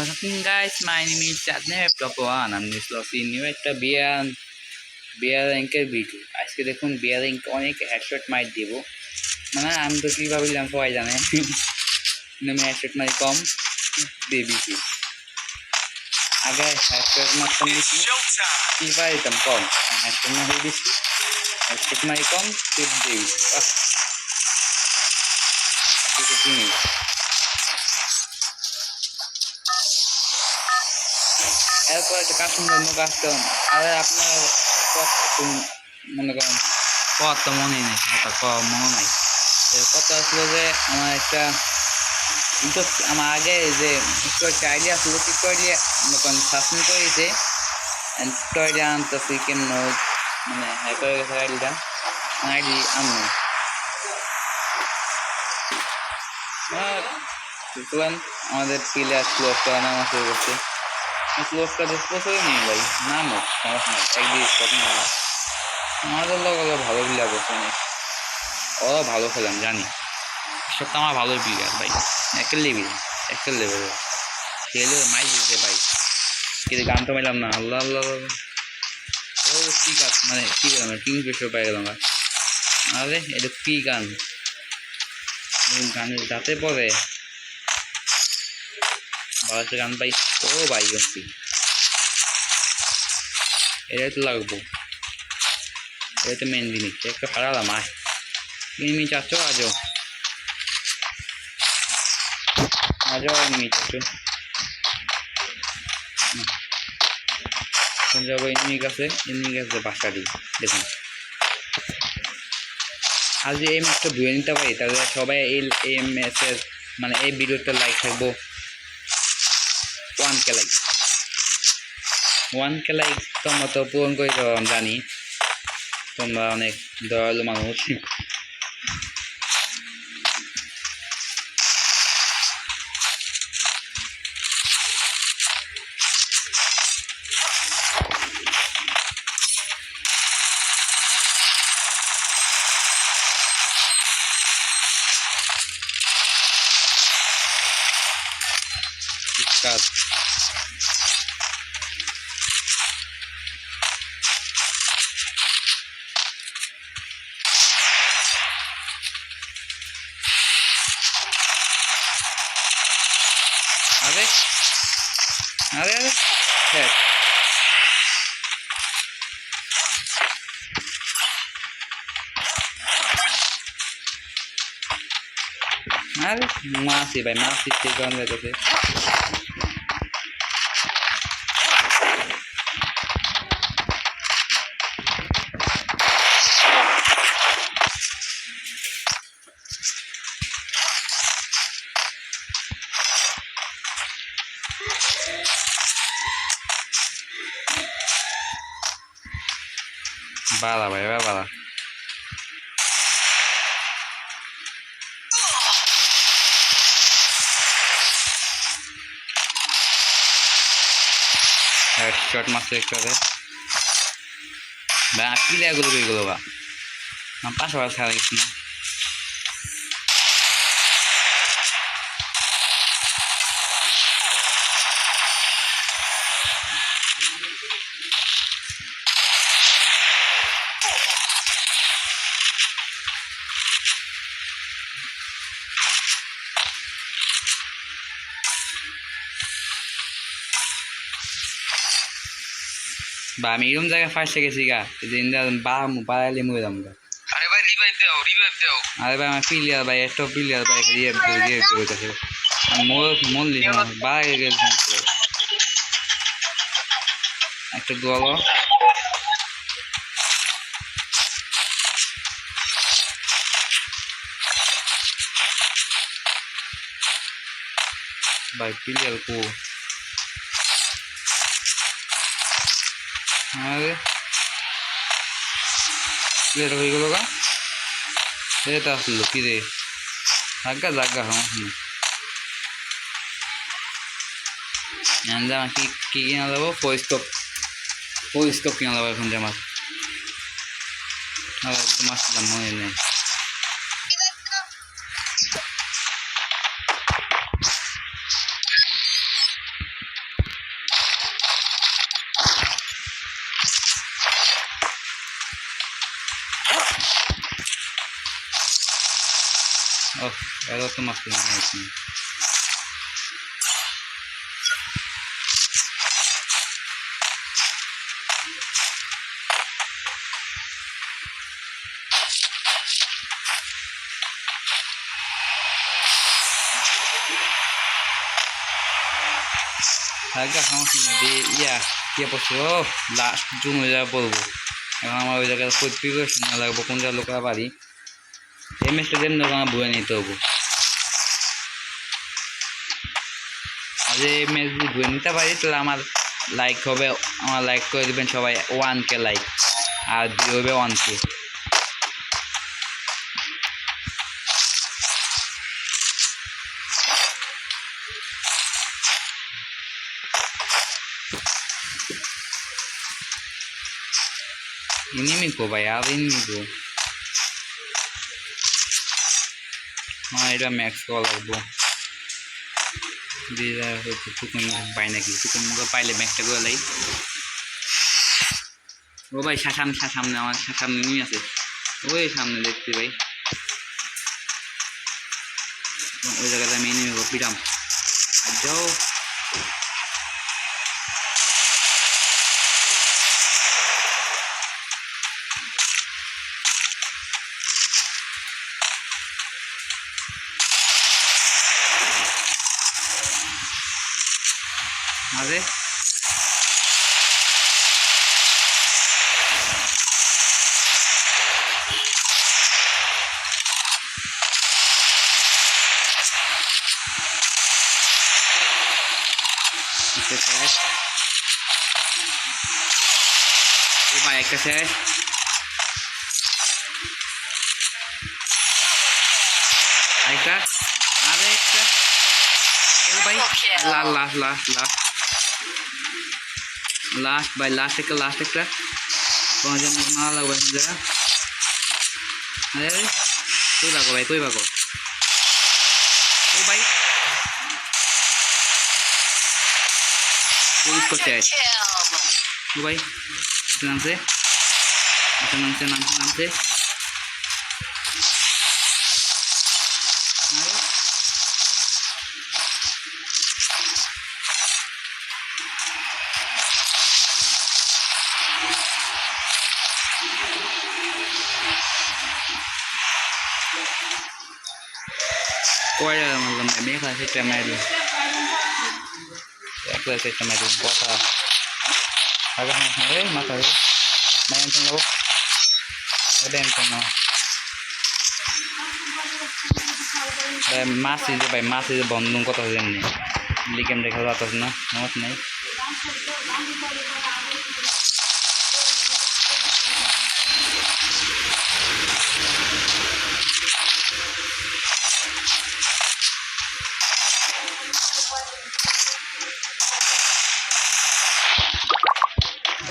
What's happening, guys? My name is Chadne Topoan. I'm this lossy new একটা বিয়ার র্যাঙ্কের video. আজকে দেখুন বিয়ার rank অনেক হেডশট মার দেব, মানে আমি তো কী ভাবিলাম সবাই জানে আমি হেডশট মারি কম দিয়ে বেশি। আগে হেডশট মারতাম বেশি, কিপার দিতাম কম, হেডশট মারি বেশি, হেডশট মারি কম, টিপ দিয়ে বেশি। এরপর একটা কাস্টমার মুখ আসতাম, আরে আপনার মনে করেন কথা মনে নেই, কথা মনে নাই। কথা আসলো যে আমার একটা আমার আগে যে একটা আইডিয়া আসলো, টিকটকে মনে করেন সাসমি করেছে, টিকটকে আনতেছি কেমন মানে হ্যাঁ করে গেছে আইডিটা, আইডি আনবো দেখলেন আমাদের প্লেয়ার ক্লোজ করা নামা শুরু করছে। ক্লোজটা প্রচুরই নেই ভাই, নামও সমস্যা নাই, একদিন আমাদের লোক ভালো প্লেয়ার করছে অনেক, ওরা ভালো খেলাম জানি, সব তো আমার ভালোই প্লেয়ার ভাই, একটা লেভেল খেলে মাই দিতে ভাই। কিন্তু গান তো পাইলাম না, আল্লাহ আল্লাহ ও কি গান, মানে কী গেলাম কিং ফিশার পাই গেলাম। আরে এটা কী গান, গানের যাতে পড়ে বাংলাদেশের গান পাই ও ভাই গেছি, এটাই তো লাগবো, এটা তো মেন জিনিস। একটা হারালাম আয় এনিমি চাচ্ছ, আজও এনিমি চাচ্ছ যাবো এনিমি কাছে বাসাটি দেখুন। আজ এই ম্যাচটা ধুয়ে নিতে পারি তাহলে সবাই এই ম্যাচের মানে এই ভিডিওটা লাইক থাকবো 1K লাইক তোমরা তো পূরণ করে দেবো আমি জানি, তোমরা অনেক দয়ালু মানুষ। আরে আরে আরে হ্যাঁ আরে মাসি ভাই, মাসি ঠিক গান লেগেছে। বালা ভাই বালা হেডশট মারছে একটা রে ভাই, কি লেগুলো এগুলো বা পাশাপাশি ছাড়া গেছি না। বা আমি এরকম জায়গায় ফার্স্টে গেছি গা, বাড়াইলে মরে যাম গা। আরে ভাই রিভাইভ দাও। আরে ভাই আমার প্লেয়ার ভাই, একটা প্লেয়ার ভাই রিভাইভ দিতেছে, মরলি বাড়াই গেছে একটা দোয়ালো ভাই প্লেয়ার কো। আরে প্লেয়ার হয়ে গেল গা, এটা আসলো কি রে, জাগা হ্যাঁ জামা কি কিনা দেবো, ফোর স্কোপ কিনা দেবো এখন জামা, মাসলাম মনে নেই। এরা তো মাছ নেই এখন। আগে সমস্যা নেই দিয়ে ইয়ে পড়ছে ও লাস্ট জুন ওই জায়গায় পড়বো এখন আমার ওই জায়গায় প্রিপারেশন না লাগবো কোন জায়গায় লোকেরা পারি এই ম্যাচটা দেন আমার বয়ে নিতে হবো আর এই ম্যাচ যদি বয়ে নিতে পারি তাহলে আমার লাইক হবে আমার লাইক করে দেবেন সবাই 1K লাইক আর দিয়ে হবে 1K inimigo ভাই আর inimigo এটা ম্যাক্স করা লাগবো দিয়ে হচ্ছে টুকুন পাই নাকি টুকুন পাইলে ম্যাক্সটা করে লাই ও ভাই সামনে আমার সামনে নিয়ে আছে ওই সামনে দেখছি ভাই ওই জায়গাতে আমি এনিমি পিটাম আর যাও আরে ও ভাই একটা শেষ আরেকটা আরেকটা ও ভাই লাস্ট ভাই লাস্ট একটা তোমার জন্য মারা লাগবে জায়গা আরে কই ভাগো ও ভাই পুলিশ করতে আছে ও ভাই নামছে কয়টা মারলাম ভাই মেঘা সেটা মারলাম একলা সেটা মারলাম কথা আগে রে মাথা রে ব্যায়াম করবো ব্যায়াম করবো ভাই মাছ যে বন্ধন কথা এমনি লিগেম দেখা যাচ্ছে না সমস্যা নেই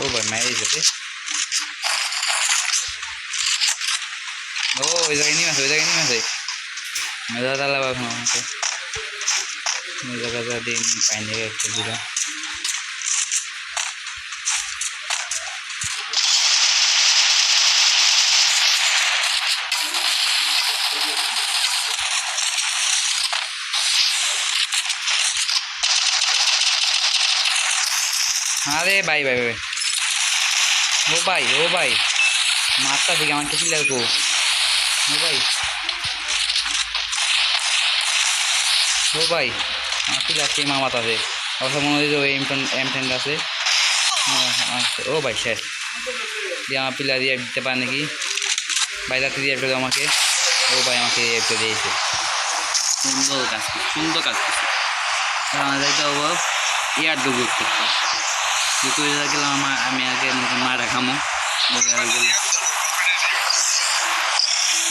ও ভাই মারি যাবে ও ওই জায়গায় নিয়ে আসে মজা তালা এখন আমাকে ওই জায়গাটা দিন পাইনি একটা দিলা আরে ভাই ও ভাই মারটা থেকে আমার কিছু লাগবো ও ভাই আমার কি লাগছে মামাত আছে অবশ্য মনে হয় যে ওই M10 আছে ও ভাই শেষ দিয়ে আমার পিলা দিয়ে দিতে পারে নাকি ভাই রাতে দিয়ে আমাকে ও ভাই আমাকে দিয়েছে সুন্দর কাজ করছে যাইতে হবো ইয়ার ডুবুর করতে যেহেতু গেলাম আমি আগে মারা খামো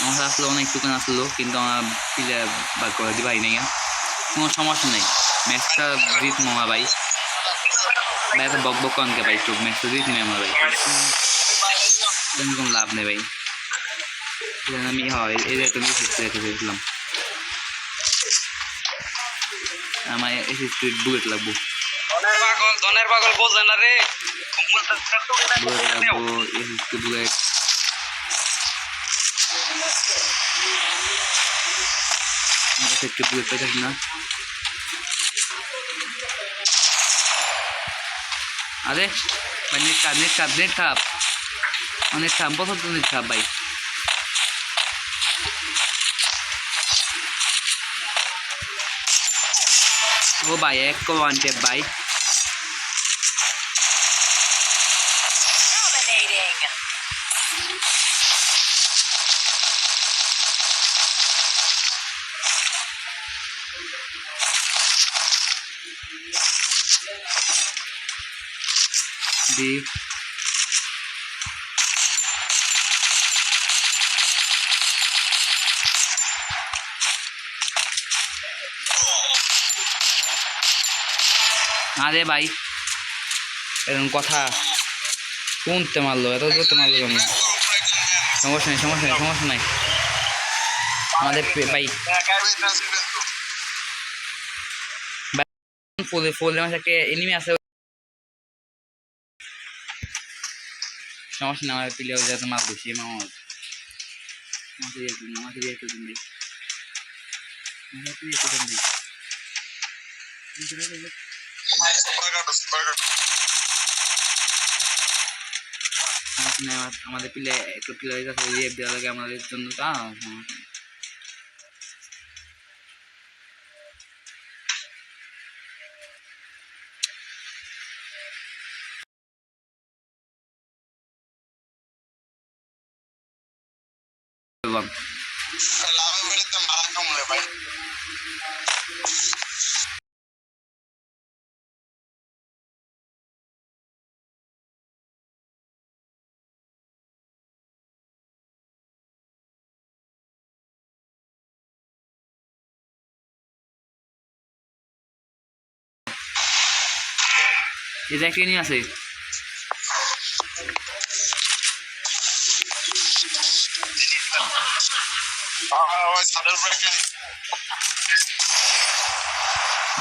আমার আসলো অনেক টুকান আসলো কিন্তু আমার পিলা বার করে দিবাই নাই কোনো সমস্যা নেই ম্যাচটা জিত মামা ভাই এত বক অনকে ভাই একটু ম্যাচটা জিত নেই আমার ভাই কোনো লাভ নেই ভাই আমি হয় এই যে তুমি দিলাম আমার স্পিড বুলেট লাগবো ধনের পাগল বোঝে না রে বুলেট একটু বুঝতে পারছি না। আরে ভাই নেট খারাপ অনেক খারাপ, প্রথম তো নেট খারাপ ভাই। ও ভাই এক ওয়ান টেপ ভাই। দি আরে ভাই এরকম কথা কোনতে মারলো, এত দূরতে মারলো কেন? সমস্যা নেই সমস্যা নেই সমস্যা নাই। আমাদের ভাই ফুল একটা এনিমি আছে, সমস্যা নেই। আমার প্লেয়ার যাতে মার বেশি আমার আমাদের প্লেয়ার একটু প্লেয়ারের কাছে রিয়েপ দেওয়া লাগে আমাদের জন্য। তা এটা একটা নিয়ে আছে।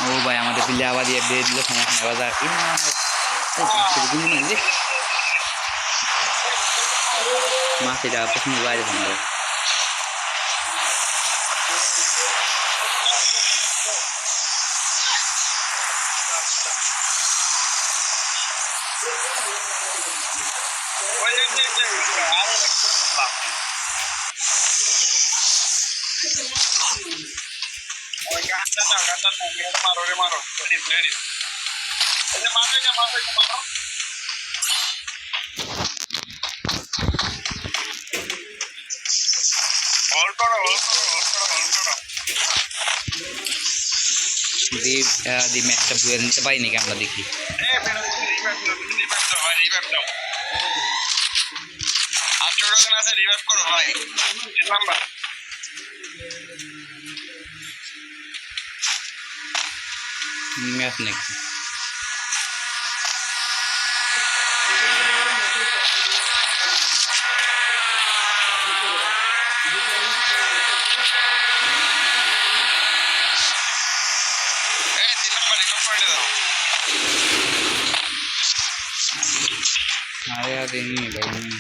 ও ভাই আমাদের পিলে আবার দিয়ে দিয়ে দিল, সমস্যা বাজার মাছ এটা পছন্দ বাইরে ভাঙবে। ম্যাচটা বুঝে নিতে পারি নাকি আমরা দেখি। ম্যাচ নাকি अरे यार नहीं भाई नहीं।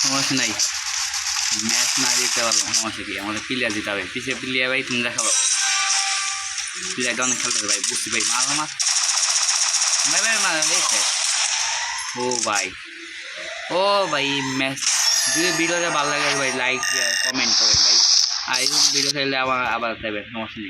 समस्या नहीं मैच ना जीते पारलाम समस्या कि हमारे प्लेयर जीते হবে পিছে প্লেয়ার ভাই তুমি দেখাবো প্লেয়ারটা অনেক খেলতে ভাই বুঝছি ভাই মারো মার ভাই ভাই মার দেখে ও ভাই ও ভাই ম্যাচ যদি ভিডিওটা ভালো লাগে ভাই লাইক কমেন্ট করেন ভাই আর এই ভিডিও খেলে আবার দেবেন সমস্যা নেই।